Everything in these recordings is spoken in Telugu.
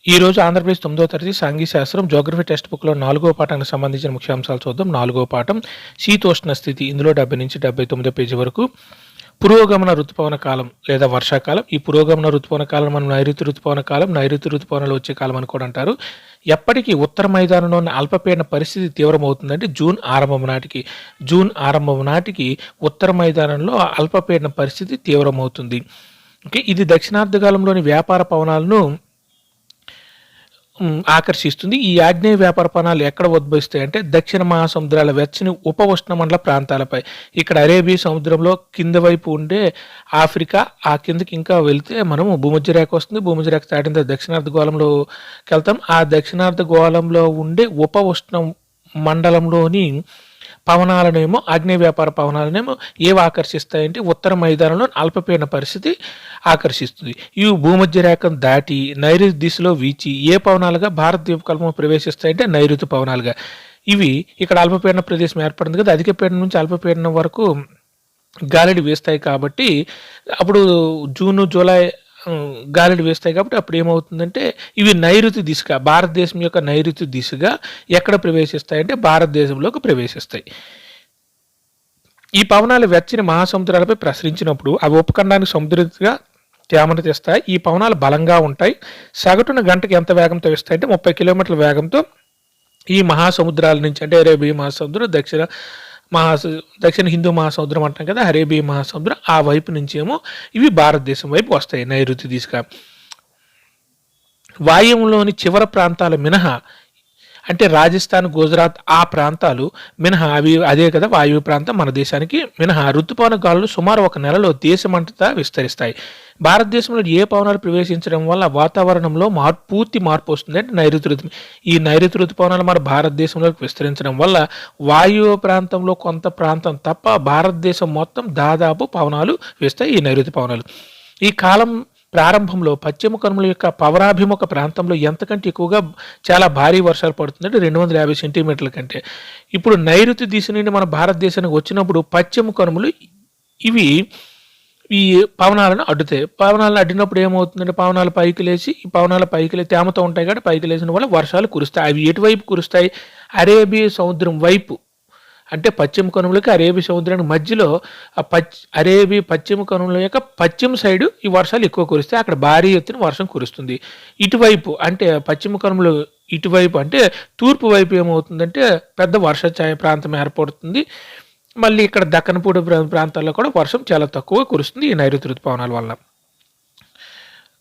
ఈరోజు ఆంధ్రప్రదేశ్ 9వ తరగతి సాంఘిక శాస్త్రం జియోగ్రఫీ టెక్స్ట్ బుక్‌లో 4వ పాఠానికి సంబంధించిన ముఖ్యాంశాలు చూద్దాం. 4వ పాఠం శీతోష్ణ స్థితి. ఇందులో 70 నుంచి 79 పేజీ వరకు పురోగమన ఋతుపవన కాలం లేదా వర్షాకాలం. ఈ పురోగమన ఋతుపవన కాలం మనం నైరుతి ఋతుపవన కాలం, నైరుతి ఋతుపవనాలు వచ్చే కాలం అని కూడా అంటారు. ఎప్పటికీ ఉత్తర మైదానంలోని అల్పపీడన పరిస్థితి తీవ్రమవుతుందంటే జూన్ ఆరంభం నాటికి ఉత్తర మైదానంలో అల్పపీడన పరిస్థితి తీవ్రమవుతుంది. ఓకే, ఇది దక్షిణార్ధకాలంలోని వ్యాపార పవనాలను ఆకర్షిస్తుంది. ఈ ఆగ్నేయ వ్యాపార పవనాలు ఎక్కడ ఉద్భవిస్తాయి అంటే దక్షిణ మహాసముద్రాల వెచ్చని ఉప ఉష్ణమండల ప్రాంతాలపై. ఇక్కడ అరేబియా సముద్రంలో కింద వైపు ఉండే ఆఫ్రికా, ఆ కిందకి ఇంకా వెళ్తే మనము భూమధ్య రేఖ వస్తుంది. భూమధ్య రేఖ దాటిన తర్వాత దక్షిణార్ధగోళంలోకి వెళ్తాం. ఆ దక్షిణార్ధగోళంలో ఉండే ఉప ఉష్ణ మండలంలోని పవనాలనేమో ఆగ్నేయ వ్యాపార పవనాలనేమో ఏవి ఆకర్షిస్తాయంటే ఉత్తర మైదానంలో అల్పపీడన పరిస్థితి ఆకర్షిస్తుంది. ఇవి భూమధ్య రేఖను దాటి నైరుతి దిశలో వీచి ఏ పవనాలుగా భారత ద్వీపకల్పం ప్రవేశిస్తాయంటే నైరుతి పవనాలుగా. ఇవి ఇక్కడ అల్పపీడన ప్రదేశం ఏర్పడింది కదా, అధిక పీడనం నుంచి అల్పపీడనం వరకు గాలిడి వేస్తాయి కాబట్టి అప్పుడు జూను జూలై గాలిడి వేస్తాయి కాబట్టి అప్పుడు ఏమవుతుందంటే ఇవి నైరుతి దిశగా, భారతదేశం యొక్క నైరుతి దిశగా ఎక్కడ ప్రవేశిస్తాయంటే భారతదేశంలోకి ప్రవేశిస్తాయి. ఈ పవనాలు వెచ్చని మహాసముద్రాలపై ప్రసరించినప్పుడు అవి ఉపఖండానికి సముద్రంగా తేమను తెస్తాయి. ఈ పవనాలు బలంగా ఉంటాయి. సగటున గంటకి ఎంత వేగంతో వేస్తాయంటే 30 కిలోమీటర్ల వేగంతో ఈ మహాసముద్రాల నుంచి అంటే అరేబియా మహాసముద్రం, దక్షిణ హిందూ మహాసముద్రం అంటాం కదా, అరేబియా మహాసముద్రం, ఆ వైపు నుంచి ఏమో ఇవి భారతదేశం వైపు వస్తాయి నైరుతి దిశగా. వాయువ్యంలోని చివర ప్రాంతాల మినహా అంటే రాజస్థాన్, గుజరాత్ ఆ ప్రాంతాలు మినహా, అవి అదే కదా వాయువ్య ప్రాంతం మన దేశానికి మినహా ఋతుపవన గాలులు సుమారు 1 నెలలో దేశమంతటా విస్తరిస్తాయి. భారతదేశంలో ఏ పవనాలు ప్రవేశించడం వల్ల వాతావరణంలో పూర్తి మార్పు వస్తుంది అంటే ఈ నైరుతి ఋతుపవనాలు మన భారతదేశంలోకి విస్తరించడం వల్ల వాయువ్య ప్రాంతంలో కొంత ప్రాంతం తప్ప భారతదేశం మొత్తం దాదాపు పవనాలు వేస్తాయి ఈ నైరుతి పవనాలు. ఈ కాలం ప్రారంభంలో పశ్చిమ కనుమల యొక్క పవనాభిముఖ ప్రాంతంలో ఎంతకంటే ఎక్కువగా చాలా భారీ వర్షాలు పడుతుందంటే 250 సెంటీమీటర్ల కంటే. ఇప్పుడు నైరుతి దిశ నుండి మన భారతదేశానికి వచ్చినప్పుడు పశ్చిమ కనుమలు ఇవి ఈ పవనాలను అడ్డుతాయి. పవనాలను అడ్డినప్పుడు ఏమవుతుందంటే పవనాలు పైకి లేచి, ఈ పవనాల పైకి లేచి తేమతో ఉంటాయి కాబట్టి పైకి లేచిన వల్ల వర్షాలు కురుస్తాయి. అవి ఎటువైపు కురుస్తాయి? అరేబియా సముద్రం వైపు. అంటే పశ్చిమ కనుమలకి అరేబియా సముద్రానికి మధ్యలో అరేబియా పశ్చిమ కనుమల యొక్క పశ్చిమ సైడు ఈ వర్షాలు ఎక్కువ కురుస్తాయి. అక్కడ భారీ ఎత్తున వర్షం కురుస్తుంది. ఇటువైపు అంటే పశ్చిమ కనుమలు ఇటువైపు అంటే తూర్పు వైపు ఏమవుతుందంటే పెద్ద వర్షఛాయ ప్రాంతం ఏర్పడుతుంది. మళ్ళీ ఇక్కడ దక్కనపూడి ప్రాంతాల్లో కూడా వర్షం చాలా తక్కువ కురుస్తుంది ఈ నైరుతి ఋతుపవనాల వల్ల.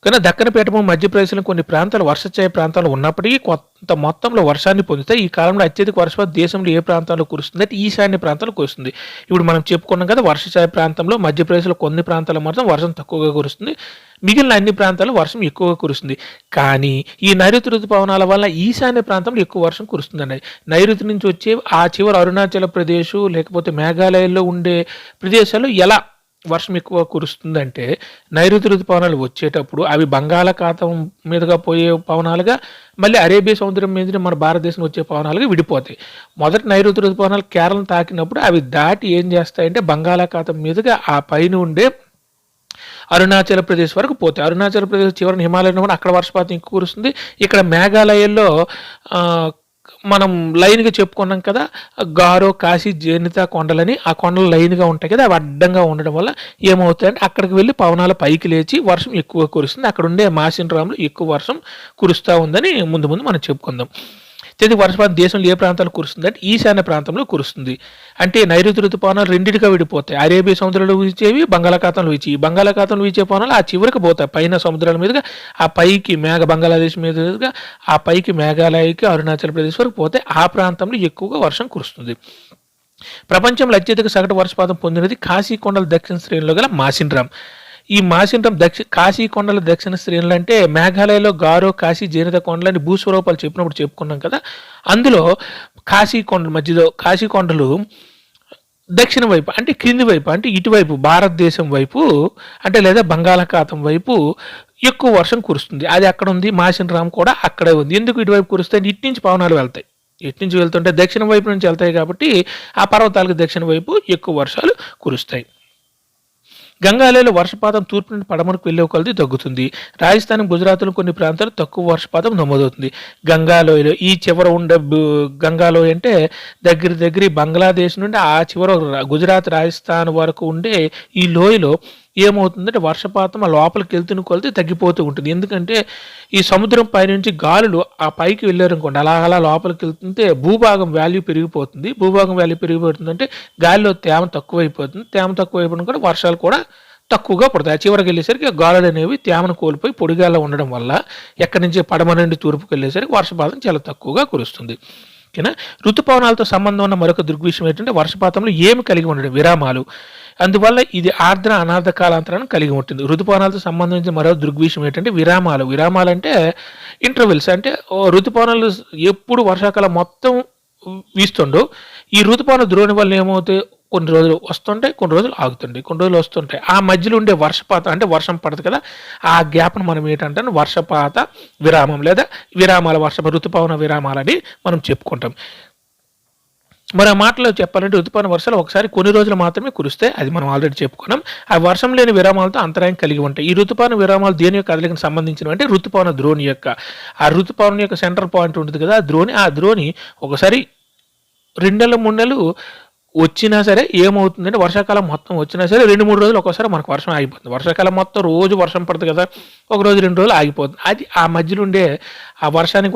కానీ దక్కన పీఠభూమి మధ్యప్రదేశ్లో కొన్ని ప్రాంతాలు వర్షఛాయ ప్రాంతాలు ఉన్నప్పటికీ కొంత మొత్తంలో వర్షాన్ని పొందుతాయి. ఈ కాలంలో అత్యధిక వర్షపాతం దేశంలో ఏ ప్రాంతాల్లో కురుస్తుంది అంటే ఈశాన్య ప్రాంతాల్లో కురుస్తుంది. ఇప్పుడు మనం చెప్పుకున్నాం కదా, వర్షఛాయ ప్రాంతంలో మధ్యప్రదేశ్లో కొన్ని ప్రాంతాల్లో మాత్రం వర్షం తక్కువగా కురుస్తుంది, మిగిలిన అన్ని ప్రాంతాల్లో వర్షం ఎక్కువగా కురుస్తుంది. కానీ ఈ నైరుతి ఋతుపవనాల వల్ల ఈశాన్య ప్రాంతంలో ఎక్కువ వర్షం కురుస్తుందండి. నైరుతి నుంచి వచ్చే ఆ చివరి అరుణాచల్ ప్రదేశ్ లేకపోతే మేఘాలయలో ఉండే ప్రదేశాల్లో ఎలా వర్షం ఎక్కువ కురుస్తుందంటే నైరుతి ఋతుపవనాలు వచ్చేటప్పుడు అవి బంగాళాఖాతం మీదుగా పోయే పవనాలుగా మళ్ళీ అరేబియా సముద్రం మీద మన భారతదేశం వచ్చే పవనాలుగా విడిపోతాయి. మొదటి నైరుతి ఋతుపవనాలు కేరళను తాకినప్పుడు అవి దాటి ఏం చేస్తాయంటే బంగాళాఖాతం మీదుగా ఆ పైన ఉండే అరుణాచల్ ప్రదేశ్ వరకు పోతాయి. అరుణాచల్ ప్రదేశ్ చివరిని హిమాలయం కూడా అక్కడ వర్షపాతం ఎక్కువ కురుస్తుంది. ఇక్కడ మేఘాలయల్లో మనం లైన్గా చెప్పుకున్నాం కదా, గారో, కాశీ, జేనిత కొండలని, ఆ కొండలు లైన్గా ఉంటాయి కదా, అవి అడ్డంగా ఉండడం వల్ల ఏమవుతాయంటే అక్కడికి వెళ్ళి పవనాల పైకి లేచి వర్షం ఎక్కువ కురుస్తుంది. అక్కడ ఉండే మాసిన్ రాములు ఎక్కువ వర్షం కురుస్తూ ఉందని ముందు మనం చెప్పుకుందాం. అత్యధిక వర్షపాతం దేశంలో ఏ ప్రాంతాలు కురుస్తుంది అంటే ఈశాన్య ప్రాంతంలో కురుస్తుంది. అంటే నైరుతి ఋతుపవనాలు రెండింటిగా విడిపోతాయి. అరేబియా సముద్రంలో వీచేవి, బంగాళాఖాతంలో వీచి, ఈ బంగాళాఖాతంలో వీచే పవనాలు ఆ చివరికి పోతాయి పైన సముద్రాల మీదుగా, ఆ పైకి బంగ్లాదేశ్ మీదుగా ఆ పైకి మేఘాలయకి అరుణాచల్ ప్రదేశ్ వరకు పోతే ఆ ప్రాంతంలో ఎక్కువగా వర్షం కురుస్తుంది. ప్రపంచంలో అత్యధిక సగటు వర్షపాతం పొందినది కాశీ కొండల దక్షిణ శ్రేణిలో గల మాసిన్ రామ్. ఈ మాసిన్ రామ్ కాశీ కొండల దక్షిణ శ్రేణులు అంటే మేఘాలయలో గారో, కాశీ, జేనిత కొండలని భూస్వరూపాలు చెప్పినప్పుడు చెప్పుకున్నాం కదా, అందులో కాశీ కొండల మధ్యలో కాశీ కొండలు దక్షిణ వైపు అంటే క్రింది వైపు అంటే ఇటువైపు భారతదేశం వైపు అంటే లేదా బంగాళాఖాతం వైపు ఎక్కువ వర్షం కురుస్తుంది. అది అక్కడ ఉంది. మాసిన్ రామ్ కూడా అక్కడే ఉంది. ఎందుకు ఇటువైపు కురుస్తాయి? ఇటు నుంచి పవనాలు వెళ్తాయి. ఇటు నుంచి వెళ్తుంటే దక్షిణ వైపు నుంచి వెళ్తాయి కాబట్టి ఆ పర్వతాలకు దక్షిణ వైపు ఎక్కువ వర్షాలు కురుస్తాయి. గంగాలేలో వర్షపాతం తూర్పు నుండి పడమరకు వెళ్ళే కొలది తగ్గుతుంది. రాజస్థాన్, గుజరాత్లో కొన్ని ప్రాంతాలు తక్కువ వర్షపాతం నమోదవుతుంది. గంగాలోయలో ఈ చివర ఉండే గంగాలోయ అంటే దగ్గర బంగ్లాదేశ్ నుండి ఆ చివర గుజరాత్, రాజస్థాన్ వరకు ఉండే ఈ లోయలో ఏమవుతుందంటే వర్షపాతం ఆ లోపలికి వెళ్తున్న కొలితే తగ్గిపోతూ ఉంటుంది. ఎందుకంటే ఈ సముద్రం పైనుంచి గాలులు ఆ పైకి వెళ్ళారనుకోండి, అలా లోపలికి వెళ్తుంటే భూభాగం వాల్యూ పెరిగిపోతుంది. భూభాగం వాల్యూ పెరిగిపోతుందంటే గాలిలో తేమ తక్కువైపోతుంది. తేమ తక్కువైపోవడం కూడా వర్షాలు కూడా తక్కువగా పడతాయి. చివరికి వెళ్ళేసరికి గాలులు అనేవి తేమను కోల్పోయి పొడిగాల్లో ఉండడం వల్ల ఎక్కడి నుంచి పడమ నుండి తూర్పుకి వెళ్ళేసరికి వర్షపాతం చాలా తక్కువగా కురుస్తుంది. ఓకేనా. ఋతుపవనాలతో సంబంధం ఉన్న మరొక దృగ్విషయం ఏంటంటే వర్షపాతంలో ఏమి కలిగి ఉండడం, విరామాలు. అందువల్ల ఇది ఆర్ద్ర అనార్ధ కాలాంతరాన్ని కలిగి ఉంటుంది. ఋతుపవనాలతో సంబంధించిన మరో దృగ్విషయం ఏంటంటే విరామాలు. విరామాలు అంటే ఇంటర్వెల్స్. అంటే ఋతుపవనాలు ఎప్పుడు వర్షాకాలం మొత్తం వీస్తుండో ఈ ఋతుపవన ద్రోణి వల్ల ఏమవుతాయి, కొన్ని రోజులు వస్తుంటాయి, కొన్ని రోజులు ఆగుతుంటాయి, కొన్ని రోజులు వస్తుంటాయి. ఆ మధ్యలో ఉండే వర్షపాతం అంటే వర్షం పడదు కదా, ఆ గ్యాప్ను మనం ఏంటంటే వర్షపాత విరామం లేదా విరామాల ఋతుపవన విరామాలని మనం చెప్పుకుంటాం. మరి ఆ మాటలో చెప్పాలంటే ఋతుపవన వర్షాలు ఒకసారి కొన్ని రోజులు మాత్రమే కురుస్తాయి. అది మనం ఆల్రెడీ చెప్పుకున్నాం. ఆ వర్షం లేని విరామాలతో అంతరాయం కలిగి ఉంటాయి. ఈ ఋతుపవన విరామాలు దేని యొక్క కదలికకు సంబంధించినవి అంటే ఋతుపవన ద్రోణి యొక్క ఆ ఋతుపవనం యొక్క సెంటర్ పాయింట్ ఉంటుంది కదా, ఆ ద్రోణి ఒకసారి 2 నెలలు 3 నెలలు వచ్చినా సరే ఏమవుతుందంటే వర్షాకాలం మొత్తం వచ్చినా సరే 2-3 రోజులు ఒక్కోసారి మనకు వర్షం ఆగిపోతుంది. వర్షాకాలం మొత్తం రోజు వర్షం పడుతుంది కదా, ఒక రోజు 2 రోజులు ఆగిపోతుంది. అది ఆ మధ్యలో ఉండే ఆ వర్షానికి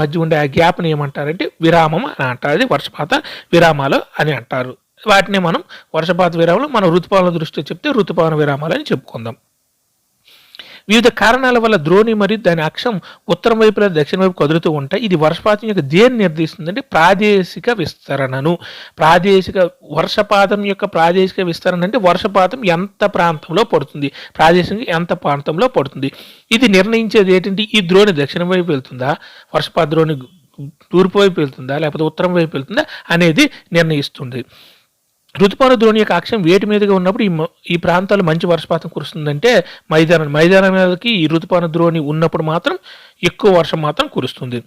మధ్య ఉండే ఆ గ్యాప్ని ఏమంటారంటే విరామం అని అంటారు. అది వర్షపాత విరామాలు అని అంటారు. వాటిని మనం వర్షపాత విరామాలు, మనం ఋతుపవన దృష్టిలో చెప్తే ఋతుపవన విరామాలు అని చెప్పుకుందాం. వివిధ కారణాల వల్ల ద్రోణి మరియు దాని అక్షం ఉత్తరం వైపు లేదా దక్షిణ వైపు కదులుతూ ఉంటాయి. ఇది వర్షపాతం యొక్క దేన్ని నిర్దేశిస్తుందంటే ప్రాదేశిక విస్తరణను. వర్షపాతం యొక్క ప్రాదేశిక విస్తరణ అంటే వర్షపాతం ఎంత ప్రాంతంలో పడుతుంది, ప్రాదేశికంగా ఎంత ప్రాంతంలో పడుతుంది. ఇది నిర్ణయించేది ఏంటంటే ఈ ద్రోణి దక్షిణం వైపు వెళ్తుందా, వర్షపాత ద్రోణి తూర్పు వైపు వెళ్తుందా, లేకపోతే ఉత్తరం వైపు వెళ్తుందా అనేది నిర్ణయిస్తుంది. ఋతుపవన ద్రోణి యొక్క అక్షం వేటి మీదుగా ఉన్నప్పుడు ఈ ప్రాంతాలు మంచి వర్షపాతం కురుస్తుందంటే మైదానం మీదకి ఈ ఋతుపవన ద్రోణి ఉన్నప్పుడు మాత్రం ఎక్కువ వర్షం మాత్రం కురుస్తుంది.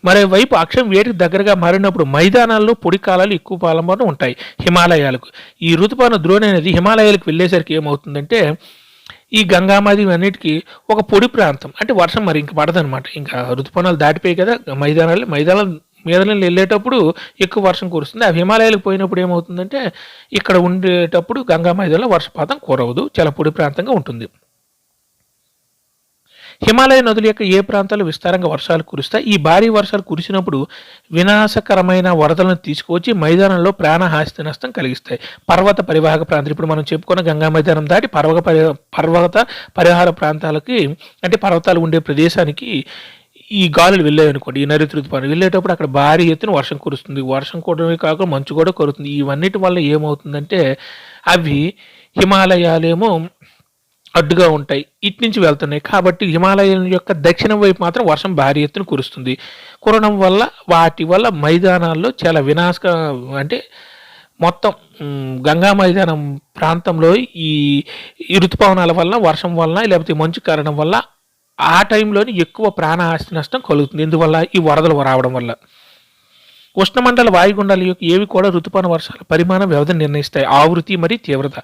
మరోవైపు అక్షం వేటికి దగ్గరగా మారినప్పుడు మైదానాల్లో పొడి కాలాలు ఎక్కువ కాలంలో ఉంటాయి. హిమాలయాలకు ఈ ఋతుపవన ద్రోణి అనేది హిమాలయాలకు వెళ్ళేసరికి ఏమవుతుందంటే ఈ గంగామాది అన్నిటికీ ఒక పొడి ప్రాంతం, అంటే వర్షం మరి ఇంక పడదనమాట. ఇంకా ఋతుపవనాలు దాటిపోయి కదా, మైదానాలు మీదనే వెళ్ళేటప్పుడు ఎక్కువ వర్షం కురుస్తుంది. ఆ హిమాలయాలకు పోయినప్పుడు ఏమవుతుందంటే ఇక్కడ ఉండేటప్పుడు గంగా మైదానంలో వర్షపాతం కురవదు, చాలా పొడి ప్రాంతంగా ఉంటుంది. హిమాలయ నదుల యొక్క ఏ ప్రాంతాల్లో విస్తారంగా వర్షాలు కురుస్తాయి. ఈ భారీ వర్షాలు కురిసినప్పుడు వినాశకరమైన వరదలను తీసుకువచ్చి మైదానంలో ప్రాణహాస్తి నష్టం కలిగిస్తాయి. పర్వత పరివాహక ప్రాంతాలు, ఇప్పుడు మనం చెప్పుకున్న గంగా మైదానం దాటి పర్వత పరిహార ప్రాంతాలకి అంటే పర్వతాలు ఉండే ప్రదేశానికి ఈ గాలులు వెళ్ళాయనుకోండి, ఈ నైరుతి ఋతుపవనం వెళ్ళేటప్పుడు అక్కడ భారీ ఎత్తున వర్షం కురుస్తుంది. వర్షం కూడమే కాకుండా మంచు కూడా కురుతుంది. ఇవన్నిటి వల్ల ఏమవుతుందంటే అవి హిమాలయాలేమో అడ్డుగా ఉంటాయి, ఇటు నుంచి వెళ్తున్నాయి. కాబట్టి హిమాలయం యొక్క దక్షిణం వైపు మాత్రం వర్షం భారీ ఎత్తున కురుస్తుంది. కురడం వల్ల వాటి వల్ల మైదానాల్లో చాలా అంటే మొత్తం గంగా మైదానం ప్రాంతంలో ఈ ఋతుపవనాల వల్ల, వర్షం వలన, లేకపోతే మంచు కారణం వల్ల ఆ టైంలోని ఎక్కువ ప్రాణహాస్తి నష్టం కలుగుతుంది. ఎందువల్ల ఈ వరదలు రావడం వల్ల. ఉష్ణమండల వాయుగుండాల యొక్క ఏవి కూడా ఋతుపవన వర్షాల పరిమాణం వ్యవధిని నిర్ణయిస్తాయి. ఆవృత్తి మరియు తీవ్రత.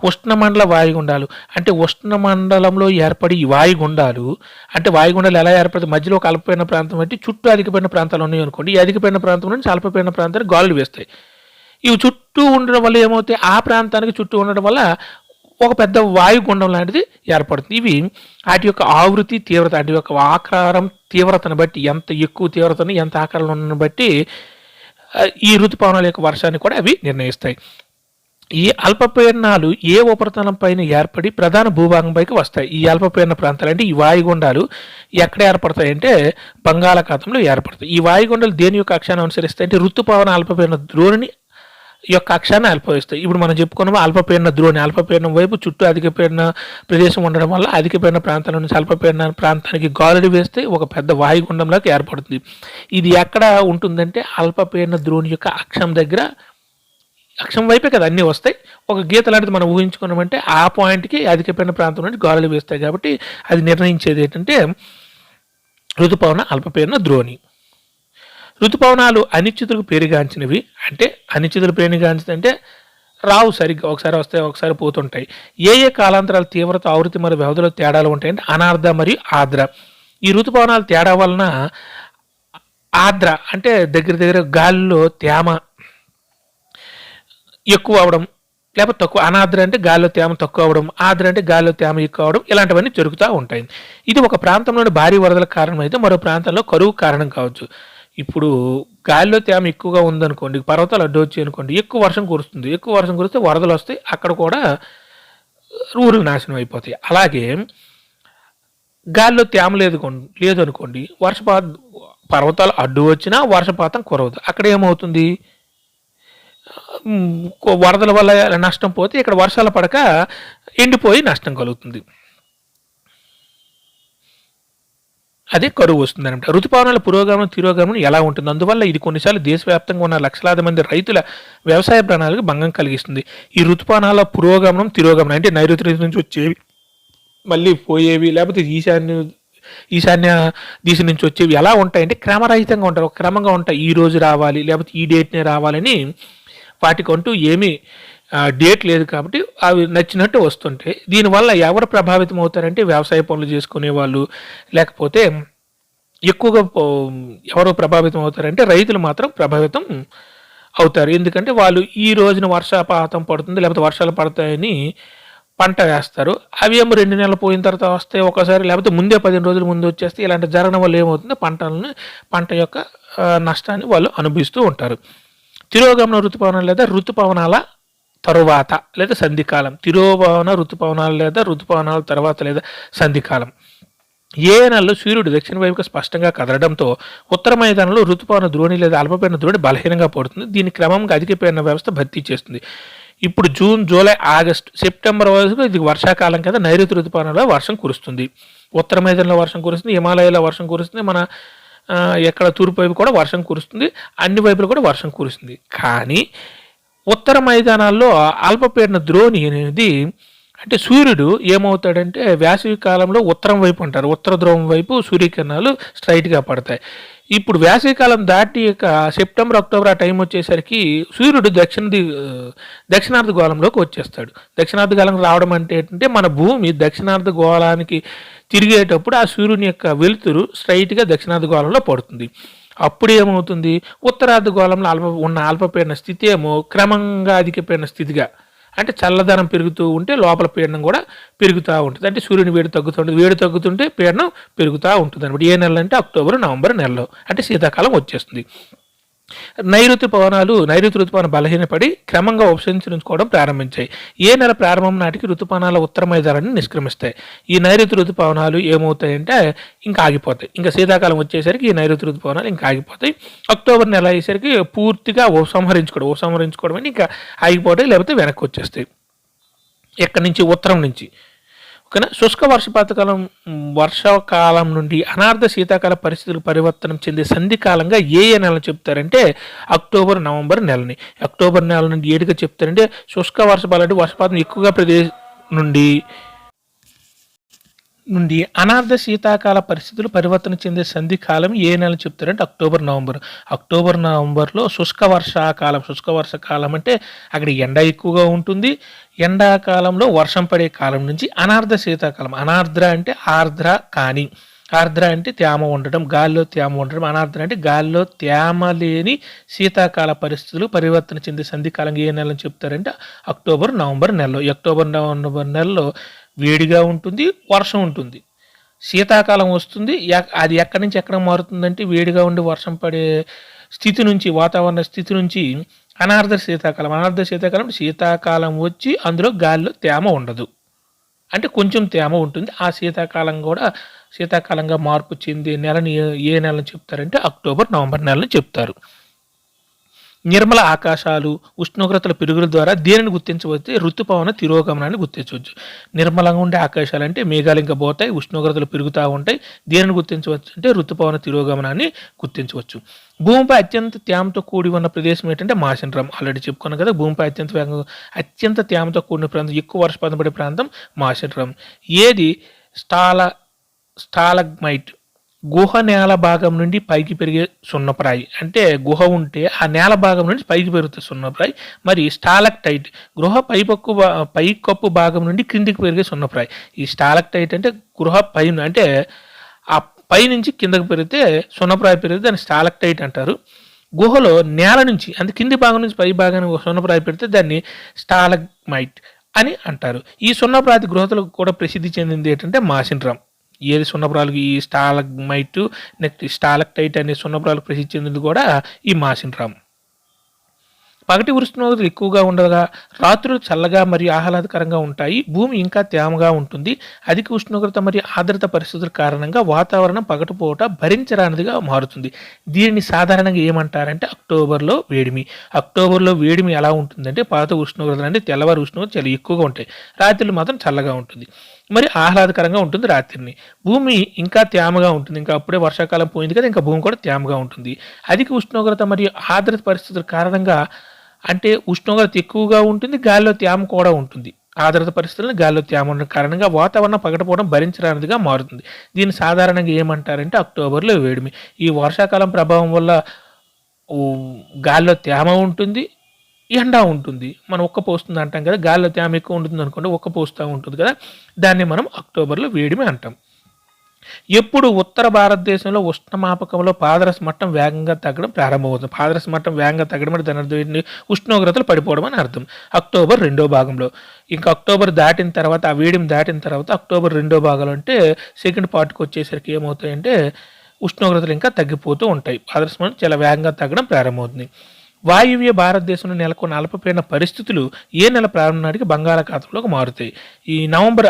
ఉష్ణమండల వాయుగుండాలు అంటే ఉష్ణమండలంలో ఏర్పడి వాయుగుండాలు అంటే వాయుగుండాలు ఎలా ఏర్పడుతుంది, మధ్యలో ఒక అల్పపీడన ప్రాంతం అంటే చుట్టూ అధికపీడన ప్రాంతాలు ఉన్నాయి అనుకోండి, ఈ అధికపీడన ప్రాంతం నుంచి అల్పపీడన ప్రాంతానికి గాలులు వేస్తాయి. ఇవి చుట్టూ ఉండడం వల్ల ఏమవుతాయి, ఆ ప్రాంతానికి చుట్టూ ఉండడం వల్ల ఒక పెద్ద వాయుగుండం లాంటిది ఏర్పడుతుంది. ఇవి వాటి యొక్క ఆవృత్తి తీవ్రత వాటి యొక్క ఆకారం తీవ్రతను బట్టి, ఎంత ఎక్కువ తీవ్రతను ఎంత ఆకారంలో ఉన్న బట్టి ఈ ఋతుపవనాల యొక్క వర్షాన్ని కూడా అవి నిర్ణయిస్తాయి. ఈ అల్పపీడనాలు ఏ ఉపరితలం పైన ఏర్పడి ప్రధాన భూభాగంపైకి వస్తాయి. ఈ అల్పపీడన ప్రాంతాలు అంటే ఈ వాయుగుండాలు ఎక్కడ ఏర్పడతాయి అంటే బంగాళాఖాతంలో ఏర్పడతాయి. ఈ వాయుగుండాలు దేని యొక్క అక్షాన్ని అనుసరిస్తాయి అంటే ఋతుపవన అల్పపీడన ద్రోణిని యొక్క అక్షాన్ని అల్పవిస్తాయి. ఇప్పుడు మనం చెప్పుకున్నాము అల్పపీడన ద్రోణి, అల్పపీడనం వైపు చుట్టూ అధికపీడన ప్రదేశం ఉండడం వల్ల అధికపీడన ప్రాంతాల నుంచి అల్పపీడన ప్రాంతానికి గాలులు వేస్తే ఒక పెద్ద వాయుగుండంలాగా ఏర్పడుతుంది. ఇది ఎక్కడ ఉంటుందంటే అల్పపీడన ద్రోణి యొక్క అక్షం దగ్గర, అక్షం వైపే కదా అన్నీ వస్తాయి. ఒక గీత లాంటిది మనం ఊహించుకున్నామంటే ఆ పాయింట్కి అధికపీడన ప్రాంతం నుండి గాలులు వేస్తాయి. కాబట్టి అది నిర్ణయించేది ఏంటంటే ఋతుపవన అల్పపీడన ద్రోణి. ఋతుపవనాలు అనిశ్చితులకు పేరుగాంచినవి. అంటే అనిశ్చితులు పేరుగాంచింది అంటే రావు సరిగ్గా. ఒకసారి వస్తాయి, ఒకసారి పోతుంటాయి. ఏ ఏ కాలాంతరాల తీవ్రత, ఆవృత్తి మరియు వ్యవధిలో తేడాలు ఉంటాయంటే అనార్ద్ర మరియు ఆర్ద్ర. ఈ ఋతుపవనాల తేడా వలన ఆర్ద్ర అంటే దగ్గర దగ్గర గాలిలో తేమ ఎక్కువ అవడం, లేకపోతే తక్కువ. అనార్ద్ర అంటే గాలిలో తేమ తక్కువ అవడం, ఆర్ద్ర అంటే గాలిలో తేమ ఎక్కువ అవడం, ఇలాంటివన్నీ జరుగుతూ ఉంటాయి. ఇది ఒక ప్రాంతంలోని భారీ వరదలకు కారణమైతే మరో ప్రాంతంలో కరువు కారణం కావచ్చు. ఇప్పుడు గాలిలో తేమ ఎక్కువగా ఉందనుకోండి, పర్వతాలు అడ్డు వచ్చాయి అనుకోండి, ఎక్కువ వర్షం కురుస్తుంది. ఎక్కువ వర్షం కురిస్తే వరదలు వస్తాయి, అక్కడ కూడా ఊరులు నాశనం అయిపోతాయి. అలాగే గాలిలో తేమ లేదనుకోండి, పర్వతాలు అడ్డు వచ్చినా వర్షపాతం కురవదు. అక్కడ ఏమవుతుంది, వరదల వల్ల నష్టం పోతే ఇక్కడ వర్షాలు పడక ఎండిపోయి నష్టం కలుగుతుంది. అదే కరువు వస్తుంది అనమాట. ఋతుపవనాల పురోగమనం తిరోగమనం ఎలా ఉంటుంది? అందువల్ల ఇది కొన్నిసార్లు దేశవ్యాప్తంగా ఉన్న లక్షలాది మంది రైతుల వ్యవసాయ ప్రణాళికకు భంగం కలిగిస్తుంది. ఈ ఋతుపవనాల పురోగమనం తిరోగమనం అంటే నైరుతి నుంచి వచ్చేవి మళ్ళీ పోయేవి, లేకపోతే ఈశాన్య దిశ నుంచి వచ్చేవి ఎలా ఉంటాయంటే క్రమరహితంగా ఉంటాయి, ఒక క్రమంగా ఉంటాయి. ఈ రోజు రావాలి, లేకపోతే ఈ డేట్నే రావాలని వాటికంటూ ఏమీ డేట్ లేదు కాబట్టి అవి నచ్చినట్టు వస్తుంటాయి. దీనివల్ల ఎవరు ప్రభావితం అవుతారంటే వ్యవసాయ పనులు చేసుకునే వాళ్ళు, లేకపోతే ఎక్కువగా ఎవరు ప్రభావితం అవుతారంటే రైతులు మాత్రం ప్రభావితం అవుతారు. ఎందుకంటే వాళ్ళు ఈ రోజున వర్షపాతం పడుతుంది, లేకపోతే వర్షాలు పడతాయని పంట వేస్తారు. అవి ఏమో 2 నెలలు పోయిన తర్వాత వస్తాయి ఒకసారి, లేకపోతే ముందే 15 రోజుల ముందు వచ్చేస్తే ఇలాంటి జరగడం వల్ల ఏమవుతుంది, పంట యొక్క నష్టాన్ని వాళ్ళు అనుభవిస్తూ ఉంటారు. తిరోగమన ఋతుపవనాలు లేదా ఋతుపవనాల తరువాత లేదా సంధికాలం. తిరోగమన ఋతుపవనాలు లేదా ఋతుపవనాల తర్వాత లేదా సంధికాలం. ఏ నెలలో సూర్యుడు దక్షిణ వైపుగా స్పష్టంగా కదలడంతో ఉత్తర మైదానంలో ఋతుపవన ద్రోణి లేదా అల్పపీడన ద్రోణి బలహీనంగా పడుతుంది. దీని క్రమంగా అధిక పీడన వ్యవస్థ భర్తీ చేస్తుంది. ఇప్పుడు జూన్, జూలై, ఆగస్టు, సెప్టెంబర్ వరకు ఇది వర్షాకాలం కదా. నైరుతి ఋతుపవనంలో వర్షం కురుస్తుంది, ఉత్తర మైదానంలో వర్షం కురుస్తుంది, హిమాలయాల్లో వర్షం కురుస్తుంది, మన ఎక్కడ తూర్పు వైపు కూడా వర్షం కురుస్తుంది, అన్ని వైపులు కూడా వర్షం కురుస్తుంది. కానీ ఉత్తర మైదానాల్లో అల్పపీడన ద్రోణి అనేది అంటే సూర్యుడు ఏమవుతాడంటే వేసవి కాలంలో ఉత్తరం వైపు అంటారు, ఉత్తర ధ్రువం వైపు సూర్యకిరణాలు స్ట్రైట్గా పడతాయి. ఇప్పుడు వేసవికాలం దాటి సెప్టెంబర్, అక్టోబర్ ఆ టైం వచ్చేసరికి సూర్యుడు దక్షిణార్ధ గోళంలోకి వచ్చేస్తాడు. దక్షిణార్ధ గోళం రావడం అంటే ఏంటంటే మన భూమి దక్షిణార్ధ గోళానికి తిరిగేటప్పుడు ఆ సూర్యుని యొక్క వెలుతురు స్ట్రైట్గా దక్షిణార్ధ గోళంలో పడుతుంది. అప్పుడు ఏమవుతుంది, ఉత్తరార్ధ గోళంలో ఉన్న అల్పపీడన స్థితి ఏమో క్రమంగా అధిక పీడన స్థితిగా, అంటే చల్లదనం పెరుగుతూ ఉంటే లోపల పీడనం కూడా పెరుగుతూ ఉంటుంది. అంటే సూర్యుని వేడి తగ్గుతుంటుంది, వేడి తగ్గుతుంటే పీడనం పెరుగుతూ ఉంటుంది అనమాట. ఏ నెల అంటే అక్టోబర్, నవంబర్ నెలలో, అంటే శీతాకాలం వచ్చేస్తుంది. నైరుతి ఋతుపవనం బలహీనపడి క్రమంగా ఉపసంచరించుకోవడం ప్రారంభించాయి. ఏ నెల ప్రారంభం నాటికి ఋతుపవనాల ఉత్తర మైదానాన్ని నిష్క్రమిస్తాయి. ఈ నైరుతి ఋతుపవనాలు ఏమవుతాయంటే ఇంకా ఆగిపోతాయి. ఇంకా శీతాకాలం వచ్చేసరికి ఈ నైరుతి ఋతుపవనాలు ఇంకా ఆగిపోతాయి. అక్టోబర్ నెల అయ్యేసరికి పూర్తిగా ఉపసంహరించుకోవడం అని ఇంకా ఆగిపోతాయి, లేకపోతే వెనక్కి వచ్చేస్తాయి. ఎక్కడి నుంచి, ఉత్తరం నుంచి. ఓకేనా. శుష్క వర్షాకాలం నుండి అనార్ధ శీతాకాల పరిస్థితులు పరివర్తనం చెందే సంధికాలంగా ఏ నెలను చెప్తారంటే అక్టోబర్, నవంబర్ నెలని. అక్టోబర్ నెల నుండి ఏడుగా చెప్తారంటే శుష్క వర్షపాతం ఎక్కువగా ప్రదేశం నుండి అనార్ధ శీతాకాల పరిస్థితులు పరివర్తన చెందే సంధికాలం ఏ నెల చెప్తారంటే అక్టోబర్ నవంబర్లో శుష్క వర్షాకాలం అంటే అక్కడ ఎండ ఎక్కువగా ఉంటుంది. ఎండాకాలంలో వర్షం పడే కాలం నుంచి అనార్ధ శీతాకాలం. అనార్ద్ర అంటే ఆర్ద్ర కాని, ఆర్ద్ర అంటే తేమ ఉండటం, గాలిలో తేమ ఉండటం. అనార్ద్ర అంటే గాలిలో తేమ లేని శీతాకాల పరిస్థితులు పరివర్తన చెందే సంధికాలం ఏ నెలని చెప్తారంటే అక్టోబర్, నవంబర్ నెలలో. అక్టోబర్, నవంబర్ నెలలో వేడిగా ఉంటుంది, వర్షం ఉంటుంది. శీతాకాలం వస్తుంది, అది ఎక్కడి నుంచి ఎక్కడ మారుతుందంటే వేడిగా ఉండి వర్షం పడే స్థితి నుంచి, వాతావరణ స్థితి నుంచి అనార్ధ శీతాకాలం శీతాకాలం వచ్చి అందులో గాలిలో తేమ ఉండదు, అంటే కొంచెం తేమ ఉంటుంది. ఆ శీతాకాలం కూడా శీతాకాలంగా మార్పు చెందే నెలని ఏ నెలని చెప్తారంటే అక్టోబర్, నవంబర్ నెలని చెప్తారు. నిర్మల ఆకాశాలు, ఉష్ణోగ్రతల పెరుగుల ద్వారా దేనిని గుర్తించవచ్చు? ఋతుపవన తిరోగమనాన్ని గుర్తించవచ్చు. నిర్మలంగా ఉండే ఆకాశాలు అంటే మేఘాలు ఇంకా పోతాయి, ఉష్ణోగ్రతలు పెరుగుతూ ఉంటాయి. దేనిని గుర్తించవచ్చు అంటే ఋతుపవన తిరోగమనాన్ని గుర్తించవచ్చు. భూమిపై అత్యంత తేమతో కూడి ఉన్న ప్రదేశం ఏంటంటే మాసినరం. ఆల్రెడీ చెప్పుకున్నాం కదా, భూమిపై అత్యంత తేమతో కూడిన ప్రాంతం, ఎక్కువ వర్షపాతం పడే ప్రాంతం మాసినరం. ఏది స్టాలగ్మైట్ గుహ నేల భాగం నుండి పైకి పెరిగే సున్నప్రాయి. అంటే గుహ ఉంటే ఆ నేల భాగం నుంచి పైకి పెరుగుతుంది సున్నప్రాయి. మరి స్టాలక్టైట్ గృహ పైకప్పు భాగం నుండి క్రిందికి పెరిగే సున్నప్రాయి. ఈ స్టాలక్టైట్ అంటే గృహ పైన అంటే ఆ పైనుంచి కిందకి పెరిగితే సున్నప్రాయి పెరిగితే దాన్ని స్టాలక్టైట్ అంటారు. గుహలో నేల నుంచి అంటే కింది భాగం నుంచి పై భాగానికి సున్నప్రాయి పెడితే దాన్ని స్టాలగ్మైట్ అని అంటారు. ఈ సున్నప్రాతి గృహతులకు కూడా ప్రసిద్ధి చెందింది ఏంటంటే మాసిన్రామ్. ఏది సున్నపురాలకు ఈ స్టాలగ్మైట్ నెక్స్ట్ స్టాలక్టైట్ అనే సున్నపురాలకు ప్రసిద్ధి చెందింది కూడా ఈ మాసిన్రామ్. పగటి ఉష్ణోగ్రతలు ఎక్కువగా ఉండగా రాత్రులు చల్లగా మరియు ఆహ్లాదకరంగా ఉంటాయి. భూమి ఇంకా తేమగా ఉంటుంది. అధిక ఉష్ణోగ్రత మరియు ఆర్ద్రత పరిస్థితుల కారణంగా వాతావరణం పగటిపూట భరించరానిదిగా మారుతుంది. దీనిని సాధారణంగా ఏమంటారంటే అక్టోబర్లో వేడిమి. అక్టోబర్లో వేడిమి ఎలా ఉంటుందంటే పాత ఉష్ణోగ్రతలు అంటే తెల్లవారు ఉష్ణోగ్రత చాలా ఎక్కువగా ఉంటాయి. రాత్రులు మాత్రం చల్లగా ఉంటుంది. మరి ఆహ్లాదకరంగా ఉంటుంది రాత్రిని. భూమి ఇంకా తేమగా ఉంటుంది. ఇంకా అప్పుడే వర్షాకాలం పోయింది కదా, ఇంకా భూమి కూడా తేమగా ఉంటుంది. అధిక ఉష్ణోగ్రత మరియు ఆర్ద్రత పరిస్థితుల కారణంగా అంటే ఉష్ణోగ్రత ఎక్కువగా ఉంటుంది, గాలిలో తేమ కూడా ఉంటుంది. ఆర్ద్రత పరిస్థితులను గాలిలో తేమ ఉండడం కారణంగా వాతావరణం పగటిపూట భరించరానిదిగా మారుతుంది. దీన్ని సాధారణంగా ఏమంటారంటే అక్టోబర్లో వేడిమి. ఈ వర్షాకాలం ప్రభావం వల్ల గాలిలో తేమ ఉంటుంది, ఎండ ఉంటుంది. మనం ఉక్కపోస్తుంది అంటాం కదా, గాలిలో తేమ ఎక్కువ ఉంటుంది అనుకోండి, ఉక్కపోస్తూ ఉంటుంది కదా, దాన్ని మనం అక్టోబర్లో వేడిమి అంటాం. ఎప్పుడు ఉత్తర భారతదేశంలో ఉష్ణమాపకంలో పాదరస మట్టం వేగంగా తగ్గడం ప్రారంభమవుతుంది. పాదరస మట్టం వేగంగా తగ్గడం అంటే దాని అర్థం ఏంటి? ఉష్ణోగ్రతలు పడిపోవడం అని అర్థం. అక్టోబర్ రెండో భాగంలో. ఇంకా అక్టోబర్ దాటిన తర్వాత ఆ వేడిమి దాటిన తర్వాత అక్టోబర్ రెండో భాగంలో అంటే సెకండ్ పార్ట్కి వచ్చేసరికి ఏమవుతాయంటే ఉష్ణోగ్రతలు ఇంకా తగ్గిపోతూ ఉంటాయి. పాదరస మట్టం చాలా వేగంగా తగ్గడం ప్రారంభమవుతుంది. వాయువ్య భారతదేశంలో నెలకొన్న అల్పపీడన పరిస్థితులు ఏ నెల ప్రారంభం నాటికి బంగాళాఖాతంలోకి మారుతాయి. ఈ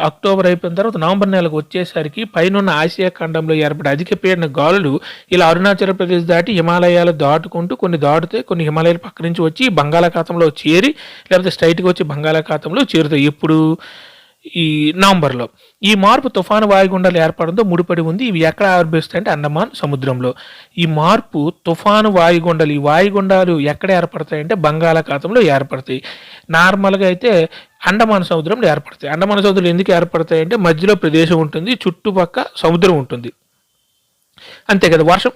అక్టోబర్ అయిపోయిన తర్వాత నవంబర్ నెలకు వచ్చేసరికి పైనున్న ఆసియా ఖండంలో ఏర్పడే అధిక పీడన గాలులు ఇలా అరుణాచల్ ప్రదేశ్ దాటి హిమాలయాలు దాటుకుంటూ కొన్ని దాటుతాయి, కొన్ని హిమాలయాల పక్క నుంచి వచ్చి బంగాళాఖాతంలో చేరి లేకపోతే స్ట్రైట్గా వచ్చి బంగాళాఖాతంలో చేరుతాయి. ఇప్పుడు ఈ నవంబర్లో. ఈ మార్పు తుఫాను వాయుగుండాలు ఏర్పడంతో ముడిపడి ఉంది. ఇవి ఎక్కడ ఆవిర్భవిస్తాయంటే అండమాన్ సముద్రంలో. ఈ మార్పు తుఫాను వాయుగుండాలు, ఈ వాయుగుండాలు ఎక్కడ ఏర్పడతాయంటే బంగాళాఖాతంలో ఏర్పడతాయి. నార్మల్గా అయితే అండమాన్ సముద్రంలో ఏర్పడతాయి. అండమాన్ సముద్రంలో ఎందుకు ఏర్పడతాయంటే మధ్యలో ప్రదేశం ఉంటుంది, చుట్టుపక్క సముద్రం ఉంటుంది, అంతే కదా. వర్షం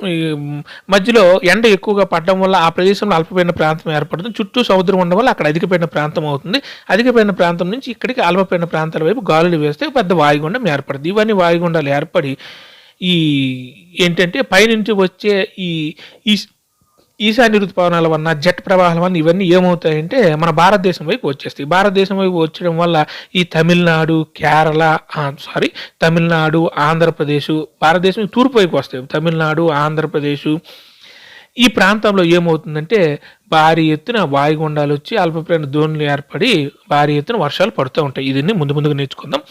మధ్యలో ఎండ ఎక్కువగా పడడం వల్ల ఆ ప్రదేశంలో అల్పపీడన ప్రాంతం ఏర్పడుతుంది. చుట్టూ సముద్రం ఉండడం వల్ల అక్కడ అధికపీడన ప్రాంతం అవుతుంది. అధికపీడన ప్రాంతం నుంచి ఇక్కడికి అల్పపీడన ప్రాంతాల వైపు గాలులు వేస్తే పెద్ద వాయుగుండం ఏర్పడుతుంది. ఇవన్నీ వాయుగుండాలు ఏర్పడి ఈ ఏంటంటే పైనుంచి వచ్చే ఈ ఈశాన్య ఋతుపవనాల వలన జెట్ ప్రవాహాల వలన ఇవన్నీ ఏమవుతాయంటే మన భారతదేశం వైపు వచ్చేస్తాయి. భారతదేశం వైపు వచ్చడం వల్ల ఈ తమిళనాడు, ఆంధ్రప్రదేశ్, భారతదేశం తూర్పు వైపు వస్తాయి. తమిళనాడు, ఆంధ్రప్రదేశ్ ఈ ప్రాంతంలో ఏమవుతుందంటే భారీ ఎత్తున వాయుగుండాలు వచ్చి అల్పపీడన ద్రోణులు ఏర్పడి భారీ ఎత్తున వర్షాలు పడుతూ ఉంటాయి. ఇదన్నీ ముందుగా నేర్చుకుందాం.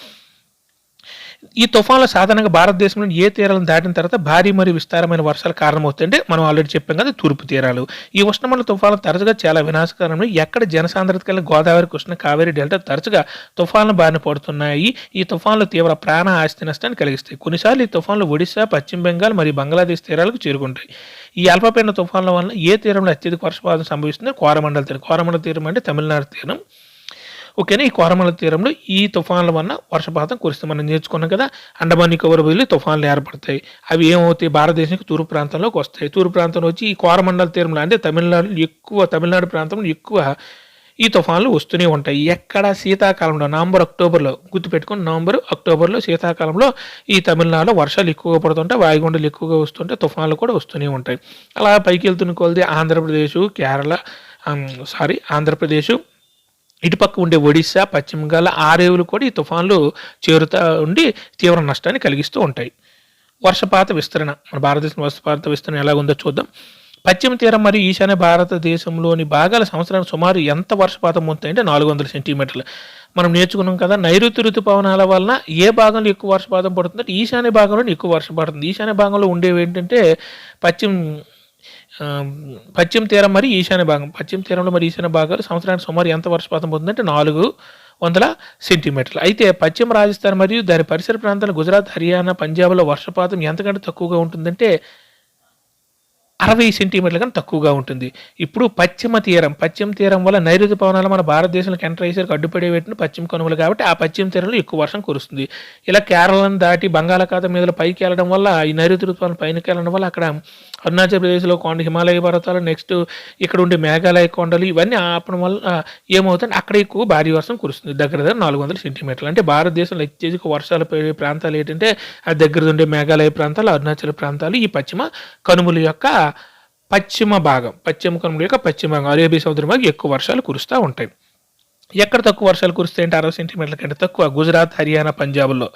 ఈ తుఫాన్లు సాధారణంగా భారతదేశంలో ఏ తీరాలను దాటిన తర్వాత భారీ మరియు విస్తారమైన వర్షాలు కారణమవుతాయంటే మనం ఆల్రెడీ చెప్పాం కదా, తూర్పు తీరాలు. ఈ ఉష్ణమండల తుఫాన్లు తరచుగా చాలా వినాశకరమైన ఎక్కడ జనసాంద్రత కలిగిన గోదావరి, కృష్ణ, కావేరి డెల్టా తరచుగా తుఫాన్లు బారిన పడుతున్నాయి. ఈ తుఫాన్లు తీవ్ర ప్రాణ ఆస్తి నష్టాన్ని కలిగిస్తాయి. కొన్నిసార్లు ఈ తుఫాన్లు ఒడిశా, పశ్చిమ బెంగాల్ మరియు బంగ్లాదేశ్ తీరాలకు చేరుకుంటాయి. ఈ అల్పపీడన తుఫాన్ల వల్ల ఏ తీరంలో అత్యధిక వర్షపాతం సంభవిస్తుంది? కోరమండల తీరం. కోరమండల తీరం అంటే తమిళనాడు తీరం. ఓకేనా. ఈ కోరమండల తీరంలో ఈ తుఫాన్ల వల్ల వర్షపాతం కురిస్తే మనం నేర్చుకున్నాం కదా, అండమాన్ నికోబార్ వదిలి తుఫాన్లు ఏర్పడతాయి. అవి ఏమవుతాయి? భారతదేశానికి తూర్పు ప్రాంతంలోకి వస్తాయి. తూర్పు ప్రాంతంలో వచ్చి ఈ కోరమండల తీరంలో అంటే తమిళనాడు ప్రాంతంలో ఎక్కువ ఈ తుఫాన్లు వస్తూనే ఉంటాయి. ఎక్కడ? శీతాకాలంలో అక్టోబర్లో గుర్తుపెట్టుకుని, అక్టోబర్లో శీతాకాలంలో ఈ తమిళనాడులో వర్షాలు ఎక్కువగా పడుతుంటాయి, వాయుగుండాలు ఎక్కువగా వస్తుంటాయి, తుఫాన్లు కూడా వస్తూనే ఉంటాయి. అలా పైకి వెళ్తున్న కొలది ఆంధ్రప్రదేశ్ ఇటుపక్క ఉండే ఒడిశా, పశ్చిమ బెంగాల్ రేవులు కూడా ఈ తుఫాన్లు చేరుతూ ఉండి తీవ్ర నష్టాన్ని కలిగిస్తూ ఉంటాయి. వర్షపాత విస్తరణ, మన భారతదేశం వర్షపాత విస్తరణ ఎలాగుందో చూద్దాం. పశ్చిమ తీరం మరియు ఈశాన్య భారతదేశంలోని భాగాల సంవత్సరానికి సుమారు ఎంత వర్షపాతం పొందుతాయంటే 400 సెంటీమీటర్లు. మనం నేర్చుకున్నాం కదా, నైరుతి ఋతుపవనాల వలన ఏ భాగంలో ఎక్కువ వర్షపాతం పడుతుందంటే ఈశాన్య భాగంలో ఎక్కువ వర్షం పడుతుంది. ఈశాన్య భాగంలో ఉండేవి ఏంటంటే పశ్చిమ తీరం మరియు ఈశాన్య భాగం. పశ్చిమ తీరంలో మరియు ఈశాన్య భాగాలు సంవత్సరానికి సుమారు ఎంత వర్షపాతం పొందుతుందంటే 400 సెంటీమీటర్లు. అయితే పశ్చిమ రాజస్థాన్ మరియు దాని పరిసర ప్రాంతాలు గుజరాత్, హర్యానా, పంజాబ్లో వర్షపాతం ఎంతకంటే తక్కువగా ఉంటుందంటే 60 సెంటీమీటర్ల కన్నా తక్కువగా ఉంటుంది. ఇప్పుడు పశ్చిమ తీరం వల్ల నైరుతి పవనాలు మన భారతదేశంలోకి ఎంటర్ అయ్యేసరికి అడ్డుపడే పెట్టిన పశ్చిమ కనుమలు కాబట్టి ఆ పశ్చిమ తీరంలో ఎక్కువ వర్షం కురుస్తుంది. ఇలా కేరళను దాటి బంగాళాఖాతం మీదలో పైకి వెళ్ళడం వల్ల ఈ నైరుతి ఋతుపవనాలు పైకి వెళ్ళడం వల్ల అక్కడ అరుణాచల్ ప్రదేశ్లో హిమాలయ పర్వతాలు, నెక్స్ట్ ఇక్కడ ఉండే మేఘాలయ కొండలు ఇవన్నీ ఆపడం వల్ల ఏమవుతుంది, అక్కడ ఎక్కువ భారీ వర్షం కురుస్తుంది. దగ్గర 400 సెంటీమీటర్లు. అంటే భారతదేశంలో అత్యధిక వర్షాలు పడే ప్రాంతాలు ఏంటంటే ఆ దగ్గర ఉండే మేఘాలయ ప్రాంతాలు, అరుణాచల్ ప్రాంతాలు, ఈ పశ్చిమ కనుమల యొక్క పశ్చిమ కనుమల యొక్క పశ్చిమ భాగం అరేబియా సముద్రం భాగం ఎక్కువ వర్షాలు కురుస్తూ ఉంటాయి. ఎక్కడ తక్కువ వర్షాలు కురుస్తాయంటే 60 సెంటీమీటర్ల కంటే తక్కువ గుజరాత్, హర్యానా, పంజాబ్లో.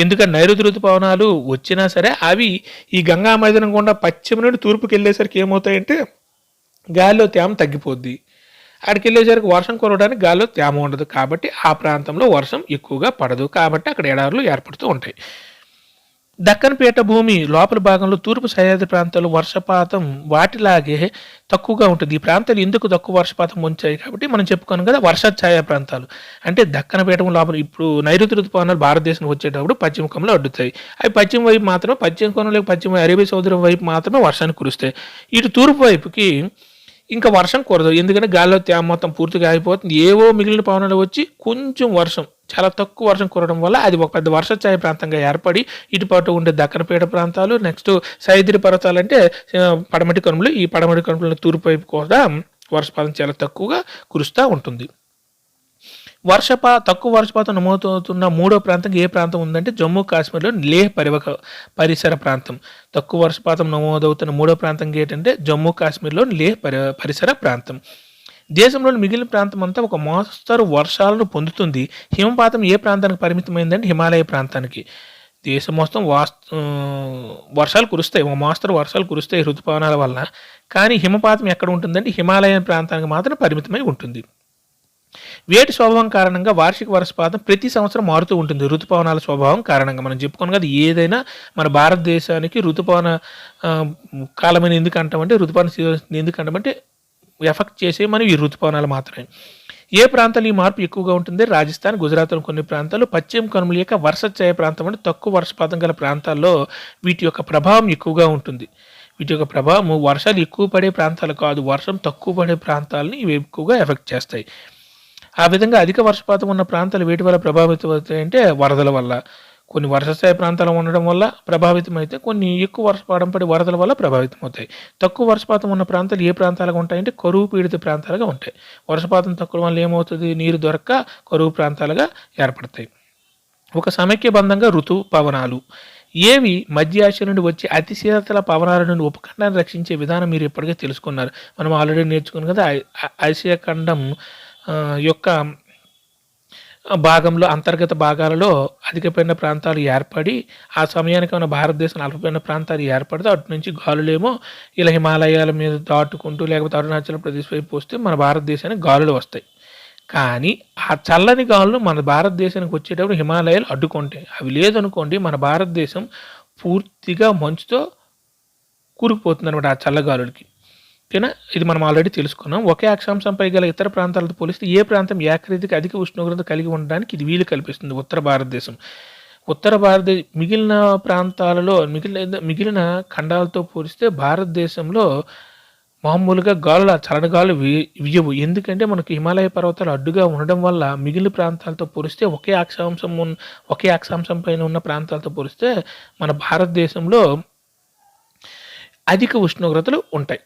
ఎందుకంటే నైరుతి ఋతుపవనాలు వచ్చినా సరే అవి ఈ గంగా మైదానం గుండా పశ్చిమ నుండి తూర్పుకి వెళ్ళేసరికి ఏమవుతాయంటే గాలిలో తేమ తగ్గిపోద్ది. అక్కడికి వెళ్ళేసరికి వర్షం కురవడానికి గాలిలో తేమ ఉండదు కాబట్టి ఆ ప్రాంతంలో వర్షం ఎక్కువగా పడదు. కాబట్టి అక్కడ ఎడారులు ఏర్పడుతూ ఉంటాయి. దక్కన్ పీఠభూమి లోపల భాగంలో తూర్పు సహ్యాద్రి ప్రాంతాల్లో వర్షపాతం వాటిలాగే తక్కువగా ఉంటుంది. ఈ ప్రాంతాలు ఎందుకు తక్కువ వర్షపాతం ఉంచాయి కాబట్టి మనం చెప్పుకోను కదా వర్షఛాయ ప్రాంతాలు. అంటే దక్కన పీఠం లోపల ఇప్పుడు నైరుతి ఋతుపవనాలు భారతదేశం వచ్చేటప్పుడు పశ్చిమ కోణంలో అడ్డుతాయి. అవి పశ్చిమ వైపు మాత్రమే, పశ్చిమ కోణంలో పశ్చిమ అరేబియా సముద్రం వైపు మాత్రమే వర్షాన్ని కురుస్తాయి. ఇటు తూర్పు వైపుకి ఇంకా వర్షం కురదు. ఎందుకంటే గాలిలో తేమ మొత్తం పూర్తిగా అయిపోతుంది. ఏవో మిగిలిన పవనాలు వచ్చి కొంచెం వర్షం, చాలా తక్కువ వర్షం కురవడం వల్ల అది ఒక పెద్ద వర్షఛాయ ప్రాంతంగా ఏర్పడి ఇటుపాటు ఉండే దక్కనపీఠ ప్రాంతాలు, నెక్స్ట్ సహ్యాద్రి పర్వతాలు అంటే పడమటి కనుమలు, ఈ పడమటి కనుమల తూర్పు వైపు కూడా వర్షపాతం చాలా తక్కువగా కురుస్తూ ఉంటుంది. తక్కువ వర్షపాతం నమోదవుతున్న మూడో ప్రాంతం ఏ ప్రాంతం ఉందంటే జమ్మూ కాశ్మీర్లో లేహ్ పరిసర ప్రాంతం. తక్కువ వర్షపాతం నమోదవుతున్న మూడో ప్రాంతం ఏంటంటే జమ్మూ కాశ్మీర్లో లేహ్ పరిసర ప్రాంతం. దేశంలోని మిగిలిన ప్రాంతం అంతా ఒక మోస్తరు వర్షాలను పొందుతుంది. హిమపాతం ఏ ప్రాంతానికి పరిమితమైందంటే హిమాలయ ప్రాంతానికి. దేశం మొత్తం వర్షాలు కురుస్తాయి, మోస్తరు వర్షాలు కురుస్తాయి ఋతుపవనాల వల్ల. కానీ హిమపాతం ఎక్కడ ఉంటుందంటే హిమాలయ ప్రాంతానికి మాత్రం పరిమితమై ఉంటుంది. వేటి స్వభావం కారణంగా వార్షిక వర్షపాతం ప్రతి సంవత్సరం మారుతూ ఉంటుంది. ఋతుపవనాల స్వభావం కారణంగా మనం చెప్పుకోను కదా, ఏదైనా మన భారతదేశానికి ఋతుపవన కాలమైన ఎందుకు అంటామంటే, ఋతుపవన సీజన్ ఎందుకు అంటామంటే ఎఫెక్ట్ చేసే మనం ఈ ఋతుపవనాలు మాత్రమే. ఏ ప్రాంతాలు ఈ మార్పు ఎక్కువగా ఉంటుంది? రాజస్థాన్, గుజరాత్లో కొన్ని ప్రాంతాలు పశ్చిమ కనుమల యొక్క వర్షఛాయ ప్రాంతం అంటే తక్కువ వర్షపాతం గల ప్రాంతాల్లో వీటి యొక్క ప్రభావం ఎక్కువగా ఉంటుంది. వీటి యొక్క ప్రభావం వర్షాలు ఎక్కువ పడే ప్రాంతాలు కాదు, వర్షం తక్కువ పడే ప్రాంతాలని ఇవి ఎక్కువగా ఎఫెక్ట్ చేస్తాయి. ఆ విధంగా అధిక వర్షపాతం ఉన్న ప్రాంతాలు వేటి వల్ల ప్రభావితం అవుతాయంటే వరదల వల్ల. కొన్ని వర్షస్థాయి ప్రాంతాలు ఉండడం వల్ల ప్రభావితం అయితే, కొన్ని ఎక్కువ వర్షపాతం పడి వరదల వల్ల ప్రభావితం అవుతాయి. తక్కువ వర్షపాతం ఉన్న ప్రాంతాలు ఏ ప్రాంతాలుగా ఉంటాయంటే కరువు పీడిత ప్రాంతాలుగా ఉంటాయి. వర్షపాతం తక్కువ వల్ల ఏమవుతుంది, నీరు దొరక్క కరువు ప్రాంతాలుగా ఏర్పడతాయి. ఒక సమైక్యబంధంగా ఋతుపవనాలు ఏవి మధ్య ఆసియా నుండి వచ్చే అతి శీతల పవనాల నుండి ఉపఖండాన్ని రక్షించే విధానం మీరు ఇప్పటికే తెలుసుకున్నారు. మనం ఆల్రెడీ నేర్చుకున్నాం కదా, ఆసియా ఖండం యొక్క భాగంలో అంతర్గత భాగాలలో అధికపడిన ప్రాంతాలు ఏర్పడి ఆ సమయానికి మన భారతదేశం అల్పపడిన ప్రాంతాలు ఏర్పడితే అటు నుంచి గాలులేమో ఇలా హిమాలయాల మీద దాటుకుంటూ లేకపోతే అరుణాచల్ ప్రదేశ్ వైపు వస్తే మన భారతదేశానికి గాలులు వస్తాయి. కానీ ఆ చల్లని గాలులు మన భారతదేశానికి వచ్చేటప్పుడు హిమాలయాలు అడ్డుకుంటాయి. అవి లేదనుకోండి మన భారతదేశం పూర్తిగా మంచుతో కూరుకుపోతుంది అనమాట ఆ చల్లగాలులకి. ఓకేనా, ఇది మనం ఆల్రెడీ తెలుసుకున్నాం. ఒకే అక్షాంశంపై గల ఇతర ప్రాంతాలతో పోలిస్తే ఏ ప్రాంతం ఏకరీతికి అధిక ఉష్ణోగ్రత కలిగి ఉండడానికి ఇది వీలు కల్పిస్తుంది? ఉత్తర భారతదేశం. మిగిలిన ప్రాంతాలలో మిగిలిన ఖండాలతో పోలిస్తే భారతదేశంలో మామూలుగా చలని గాలు వియ్యవు. ఎందుకంటే మనకు హిమాలయ పర్వతాలు అడ్డుగా ఉండడం వల్ల మిగిలిన ప్రాంతాలతో పోలిస్తే ఒకే అక్షాంశం పైన ఉన్న ప్రాంతాలతో పోలిస్తే మన భారతదేశంలో అధిక ఉష్ణోగ్రతలు ఉంటాయి.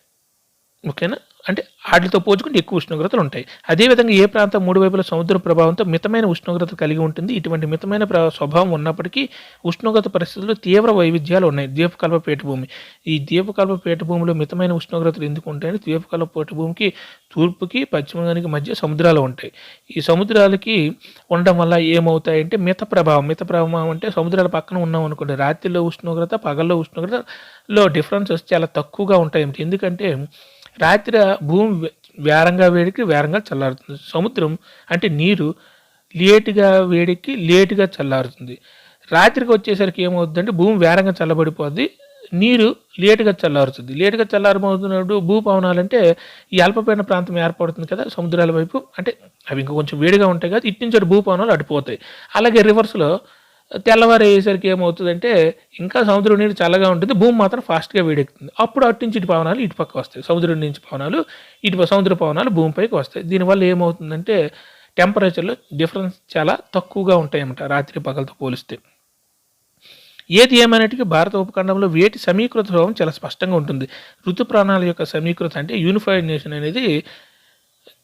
ఓకేనా, అంటే వాటితో పోల్చుకుంటే ఎక్కువ ఉష్ణోగ్రతలు ఉంటాయి. అదేవిధంగా ఏ ప్రాంతం మూడు వైపుల సముద్ర ప్రభావంతో మితమైన ఉష్ణోగ్రత కలిగి ఉంటుంది. ఇటువంటి మితమైన స్వభావం ఉన్నప్పటికీ ఉష్ణోగ్రత పరిస్థితుల్లో తీవ్ర వైవిధ్యాలు ఉన్నాయి. ద్వీపకల్ప పీఠభూమి. ఈ ద్వీపకల్ప పీఠభూమిలో మితమైన ఉష్ణోగ్రతలు ఎందుకు ఉంటాయని, ద్వీపకల్ప పీఠభూమికి తూర్పుకి పశ్చిమానికి మధ్య సముద్రాలు ఉంటాయి. ఈ సముద్రాలకి ఉండడం వల్ల ఏమవుతాయంటే మిత ప్రభావం అంటే సముద్రాల పక్కన ఉన్నాం అనుకోండి, రాత్రిలో ఉష్ణోగ్రత పగల్లో ఉష్ణోగ్రతలో డిఫరెన్సెస్ చాలా తక్కువగా ఉంటాయి. ఎందుకంటే రాత్రి భూమి వేరంగా చల్లారుతుంది. సముద్రం అంటే నీరు లేటుగా వేడికి లేటుగా చల్లారుతుంది. రాత్రికి వచ్చేసరికి ఏమవుతుందంటే భూమి వేరంగా చల్లబడిపోద్ది, నీరు లేటుగా చల్లారుతుంది. లేటుగా చల్లారబోతున్నప్పుడు భూపవనాలు అంటే ఈ అల్పపీడన ప్రాంతం ఏర్పడుతుంది కదా సముద్రాల వైపు, అంటే అవి ఇంకా కొంచెం వేడిగా ఉంటాయి కదా, ఇటు నుంచి భూపవనాలు అడిపోతాయి. అలాగే రివర్స్లో తెల్లవారయ్యేసరికి ఏమవుతుందంటే ఇంకా సముద్రం నీరు చల్లగా ఉంటుంది. భూమి మాత్రం ఫాస్ట్‌గా వేడెక్కుతుంది. అప్పుడు అటు నుంచి ఇటు పవనాలు ఇటు పక్క వస్తాయి. సముద్రం నుంచి పవనాలు సముద్ర పవనాలు భూమిపైకి వస్తాయి. దీనివల్ల ఏమవుతుందంటే టెంపరేచర్‌లో డిఫరెన్స్ చాలా తక్కువగా ఉంటాయన్నమాట రాత్రి పగలతో పోలిస్తే. ఏది ఏమైనటికీ భారత ఉపఖండంలో వేటి సమీకృత స్వభావం చాలా స్పష్టంగా ఉంటుంది. ఋతుప్రాణాల యొక్క సమీకృత అంటే యూనిఫైడ్ నేషన్ అనేది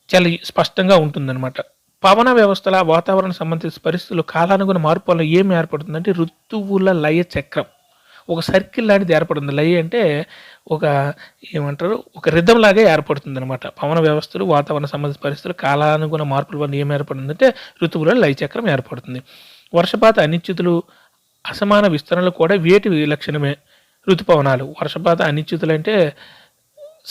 చాలా స్పష్టంగా ఉంటుందన్నమాట. పవన వ్యవస్థల వాతావరణ సంబంధిత పరిస్థితులు కాలానుగుణ మార్పు వల్ల ఏం ఏర్పడుతుందంటే ఋతువుల లయ చక్రం. ఒక సర్కిల్ లాంటిది ఏర్పడుతుంది. లయ అంటే ఒక ఏమంటారు ఒక రిథం లాగే ఏర్పడుతుందన్నమాట. పవన వ్యవస్థలు వాతావరణ సంబంధిత పరిస్థితులు కాలానుగుణ మార్పుల వల్ల ఏం ఏర్పడుతుందంటే ఋతువుల లయ చక్రం ఏర్పడుతుంది. వర్షపాత అనిశ్చితులు అసమాన విస్తరణలు కూడా వేటి లక్షణమే. ఋతుపవనాలు వర్షపాత అనిశ్చితులు అంటే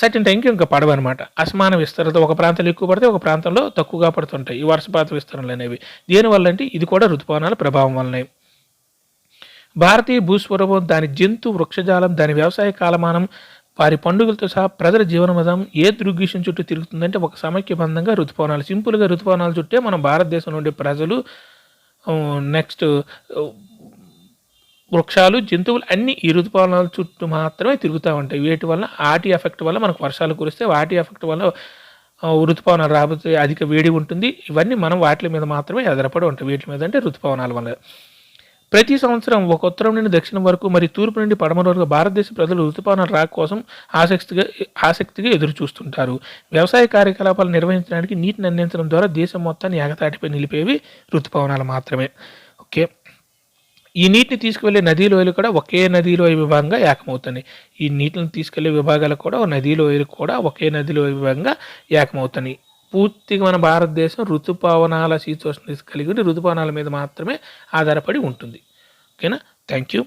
సర్టెన్ టైంకి ఇంకా పడవన్నమాట. అసమాన విస్తరణతో ఒక ప్రాంతంలో ఎక్కువ పడితే ఒక ప్రాంతంలో తక్కువగా పడుతుంటాయి ఈ వర్షపాత విస్తరణలు అనేవి. దేనివల్ల అంటే ఇది కూడా ఋతుపవనాల ప్రభావం వల్లనే. భారతీయ భూస్వరూపం, దాని జంతు వృక్షజాలం, దాని వ్యవసాయ కాలమానం, వారి పండుగలతో సహా ప్రజల జీవన విధానం ఏ దృగ్విషయం చుట్టూ తిరుగుతుందంటే ఒక సమైక్యబంధంగా ఋతుపవనాలు. సింపుల్గా ఋతుపవనాల చుట్టే మనం భారతదేశంలో ఉండే ప్రజలు నెక్స్ట్ వృక్షాలు జంతువులు అన్నీ ఈ ఋతుపవనాల చుట్టూ మాత్రమే తిరుగుతూ ఉంటాయి. వీటి వల్ల ఆటి ఎఫెక్ట్ వల్ల మనకు వర్షాలు కురిస్తే వాటి ఎఫెక్ట్ వల్ల ఋతుపవనాలు రాబోతే అధిక వేడి ఉంటుంది. ఇవన్నీ మనం వాటి మీద మాత్రమే ఆధారపడి ఉంటాయి. వీటి మీద అంటే ఋతుపవనాల వల్ల. ప్రతి సంవత్సరం ఒక ఉత్తరం నుండి దక్షిణం వరకు మరియు తూర్పు నుండి పడమర వరకు భారతదేశ ప్రజలు ఋతుపవనాల రాక కోసం ఆసక్తిగా ఎదురు చూస్తుంటారు. వ్యవసాయ కార్యకలాపాలు నిర్వహించడానికి నీటిని అందించడం ద్వారా దేశం మొత్తాన్ని ఏకతాటిపై నిలిపేవి ఋతుపవనాలు మాత్రమే. ఓకే, ఈ నీటిని తీసుకువెళ్ళే నదీ లోయలు కూడా ఒకే నదీ లోయ విభాగంగా ఏకమవుతున్నాయి. ఈ నీటిని తీసుకెళ్లే విభాగాలు కూడా నదీ లోయలు కూడా ఒకే నదీ లోయ విభాగంగా ఏకమవుతున్నాయి. పూర్తిగా మన భారతదేశం ఋతుపవనాల శీతోష్ణ కలిగి ఉండి ఋతుపవనాల మీద మాత్రమే ఆధారపడి ఉంటుంది. ఓకేనా, థ్యాంక్ యూ.